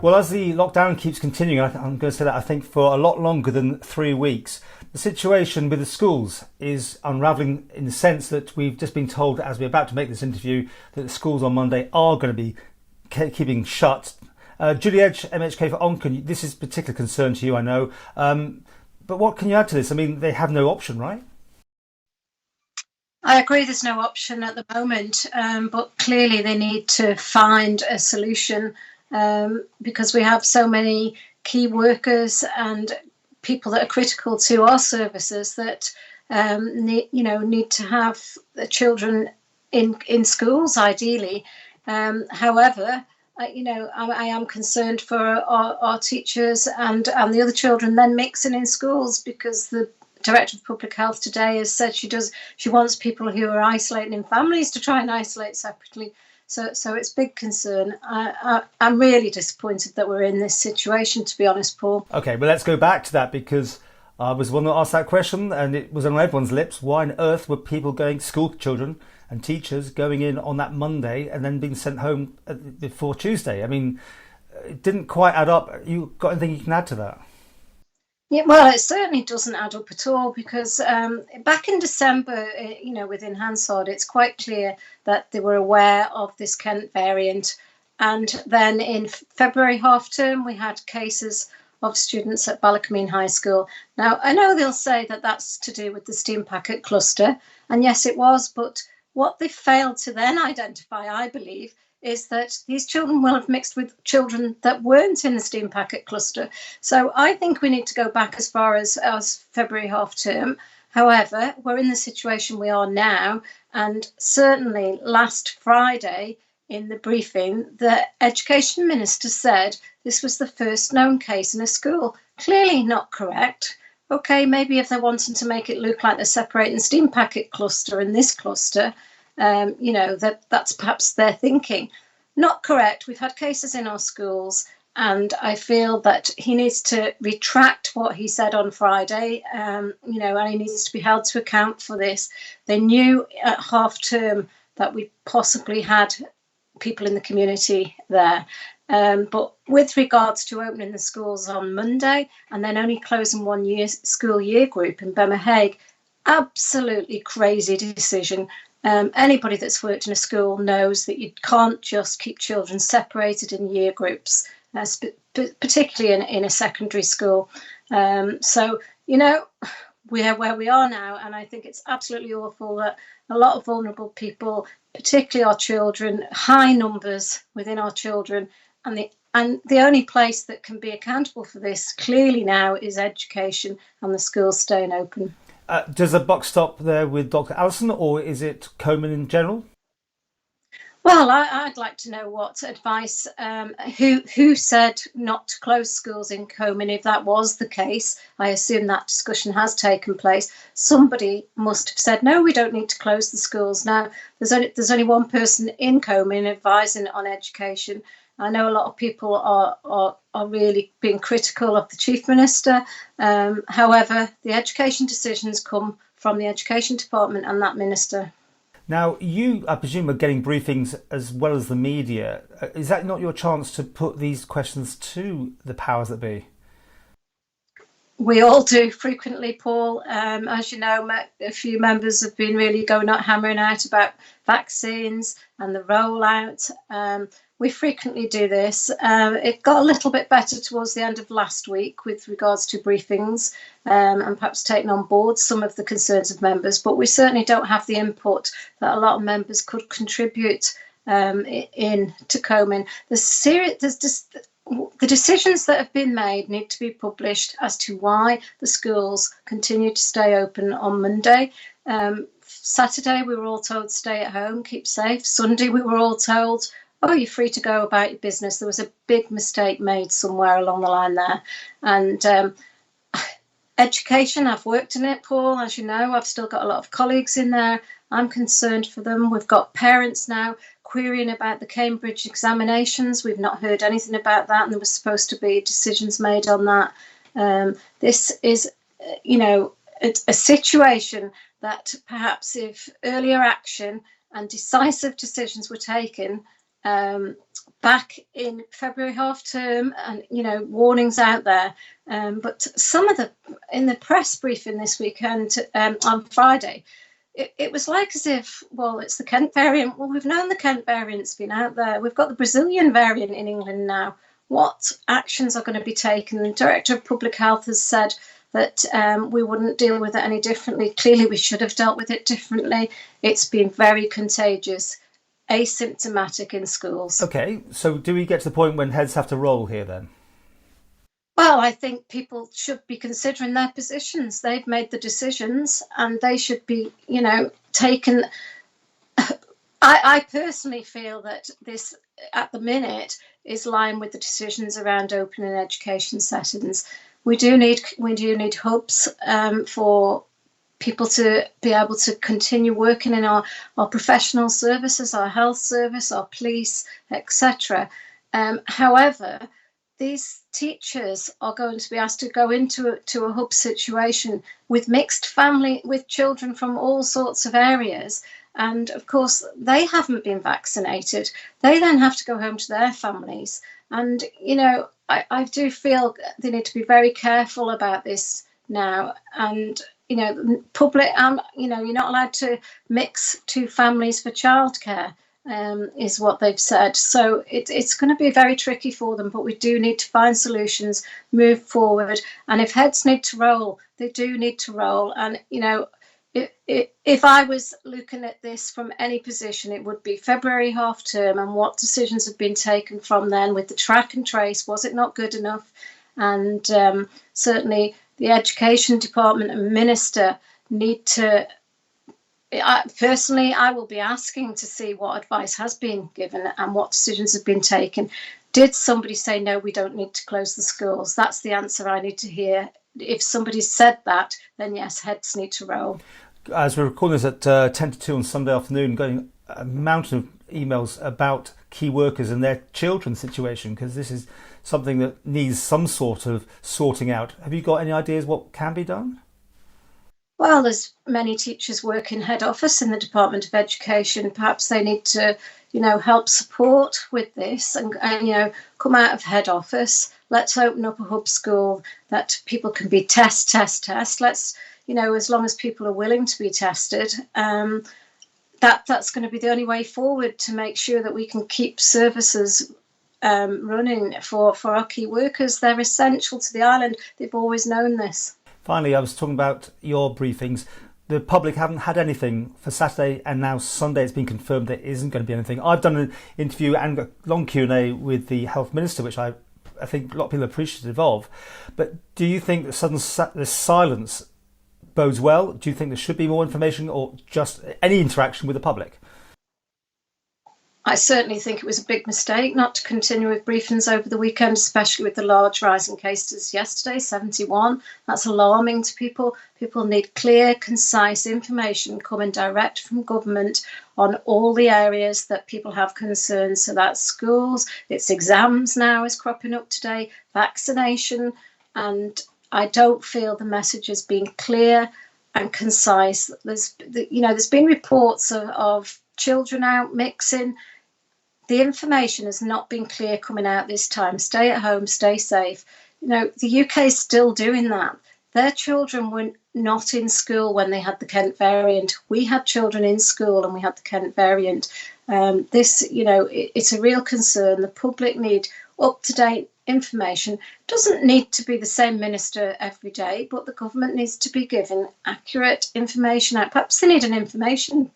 Well, as the lockdown keeps continuing, I'm going to say that I think for a lot longer than 3 weeks, the situation with the schools is unravelling in the sense that we've just been told, as we're about to make this interview, that the schools on Monday are going to be keeping shut. Julie Edge, MHK for Onchan, this is a particular concern to you, I know. But what can you add to this? I mean, they have no option, right? I agree there's no option at the moment, but clearly they need to find a solution because we have so many key workers and people that are critical to our services that need to have the children in schools, ideally. However, I am concerned for our teachers and the other children then mixing in schools, because the Director of Public Health today has said she wants people who are isolating in families to try and isolate separately. So it's big concern. I'm really disappointed that we're in this situation, to be honest, Paul. Okay, well, let's go back to that, because I was one that asked that question and it was on everyone's lips. Why on earth were people school children and teachers going in on that Monday and then being sent home before Tuesday? I mean, it didn't quite add up. You got anything you can add to that? Yeah, well, it certainly doesn't add up at all, because back in December, within Hansard, it's quite clear that they were aware of this Kent variant. And then in February half term, we had cases of students at Ballacomene High School. Now, I know they'll say that that's to do with the steam packet cluster. And yes, it was. But what they failed to then identify, I believe, is that these children will have mixed with children that weren't in the steam packet cluster. So I think we need to go back as far as February half term. However, we're in the situation we are now, and certainly last Friday in the briefing, the Education Minister said this was the first known case in a school. Clearly not correct. Okay, maybe if they're wanting to make it look like they're separating the steam packet cluster and this cluster, that's perhaps their thinking. Not correct. We've had cases in our schools, and I feel that he needs to retract what he said on Friday, and he needs to be held to account for this. They knew at half term that we possibly had people in the community there. But with regards to opening the schools on Monday and then only closing one school year group in BMH, absolutely crazy decision. Anybody that's worked in a school knows that you can't just keep children separated in year groups, particularly in a secondary school. We are where we are now, and I think it's absolutely awful that a lot of vulnerable people, particularly our children, high numbers within our children, and the only place that can be accountable for this clearly now is education and the schools staying open. Does the buck stop there with Dr. Allison, or is it Coman in general? Well, I'd like to know what advice, who said not to close schools in Coman. If that was the case, I assume that discussion has taken place. Somebody must have said, no, we don't need to close the schools. Now, there's only one person in Coman advising on education. I know a lot of people are really being critical of the Chief Minister. However, the education decisions come from the Education Department and that Minister. Now, you, I presume, are getting briefings as well as the media. Is that not your chance to put these questions to the powers that be? We all do frequently, Paul. As you know, a few members have been really hammering out about vaccines and the rollout. We frequently do this. It got a little bit better towards the end of last week with regards to briefings and perhaps taking on board some of the concerns of members, but we certainly don't have the input that a lot of members could contribute in to Coman. The decisions that have been made need to be published as to why the schools continue to stay open on Monday. Saturday, we were all told stay at home, keep safe. Sunday, we were all told, oh, you're free to go about your business. There was a big mistake made somewhere along the line there. And education, I've worked in it, Paul, as you know. I've still got a lot of colleagues in there. I'm concerned for them. We've got parents now querying about the Cambridge examinations. We've not heard anything about that, and there was supposed to be decisions made on that. This is, a situation that perhaps if earlier action and decisive decisions were taken, back in February half term, and warnings out there. But some of in the press briefing this weekend on Friday, it was like as if, well, it's the Kent variant. Well, we've known the Kent variant's been out there. We've got the Brazilian variant in England now. What actions are going to be taken? The Director of Public Health has said that we wouldn't deal with it any differently. Clearly, we should have dealt with it differently. It's been very contagious, asymptomatic in schools. Okay, so do we get to the point when heads have to roll here then? Well, I think people should be considering their positions. They've made the decisions and they should be, taken. I personally feel that this, at the minute, is lying with the decisions around opening education settings. We do need hubs for people to be able to continue working in our professional services, our health service, our police, etc. However, these teachers are going to be asked to go into a hub situation with mixed family, with children from all sorts of areas. And of course, they haven't been vaccinated. They then have to go home to their families. And, I do feel they need to be very careful about this now. And, public, you're not allowed to mix two families for childcare. Is what they've said. So it's going to be very tricky for them, but we do need to find solutions, move forward. And if heads need to roll, they do need to roll. And, if I was looking at this from any position, it would be February half term and what decisions have been taken from then with the track and trace. Was it not good enough? And certainly the Education Department and Minister need to. Personally, I will be asking to see what advice has been given and what decisions have been taken. Did somebody say, no, we don't need to close the schools? That's the answer I need to hear. If somebody said that, then yes, heads need to roll. As we're recording this at 10 to 2 on Sunday afternoon, going a mountain of emails about key workers and their children's situation, because this is something that needs some sort of sorting out. Have you got any ideas what can be done? Well, there's many teachers work in head office in the Department of Education. Perhaps they need to, help support with this and come out of head office. Let's open up a hub school that people can be test. Let's, as long as people are willing to be tested, that's going to be the only way forward to make sure that we can keep services running for our key workers. They're essential to the island. They've always known this. Finally, I was talking about your briefings. The public haven't had anything for Saturday, and now Sunday it's been confirmed there isn't going to be anything. I've done an interview and a long Q&A with the Health Minister, which I think a lot of people are appreciative of. But do you think that this silence bodes well? Do you think there should be more information or just any interaction with the public? I certainly think it was a big mistake not to continue with briefings over the weekend, especially with the large rise in cases yesterday, 71. That's alarming to people. People need clear, concise information coming direct from government on all the areas that people have concerns. So that's schools, it's exams now is cropping up today, vaccination. And I don't feel the message has been clear and concise. There's been reports of children out mixing. The information has not been clear coming out this time. Stay at home, stay safe. The UK is still doing that. Their children were not in school when they had the Kent variant. We had children in school and we had the Kent variant. It's a real concern. The public need up-to-date information. Doesn't need to be the same minister every day, but the government needs to be given accurate information out. Perhaps they need an information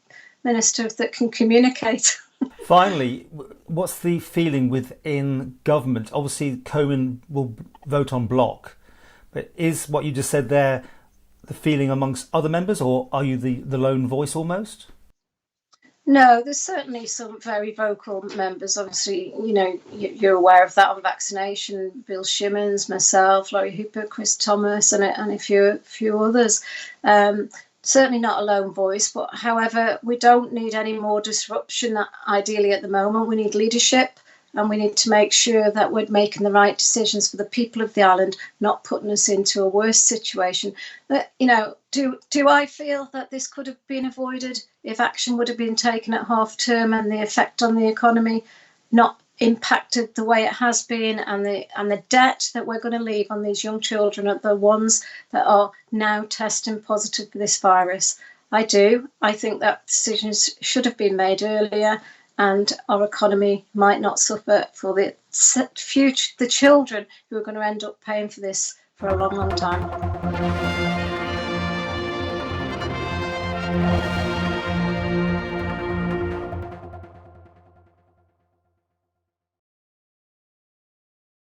minister that can communicate. Finally, what's the feeling within government? Obviously, Cohen will vote on block, but is what you just said there the feeling amongst other members, or are you the lone voice almost? No, there's certainly some very vocal members. Obviously, you're aware of that on vaccination. Bill Shimmons, myself, Laurie Hooper, Chris Thomas, and a few others. Certainly not a lone voice, but however, we don't need any more disruption ideally at the moment. We need leadership and we need to make sure that we're making the right decisions for the people of the island, not putting us into a worse situation. But, do I feel that this could have been avoided if action would have been taken at half term and the effect on the economy? Not impacted the way it has been, and the debt that we're going to leave on these young children are the ones that are now testing positive for this virus. I do. I think that decisions should have been made earlier, and our economy might not suffer for the future, the children who are going to end up paying for this for a long, long time.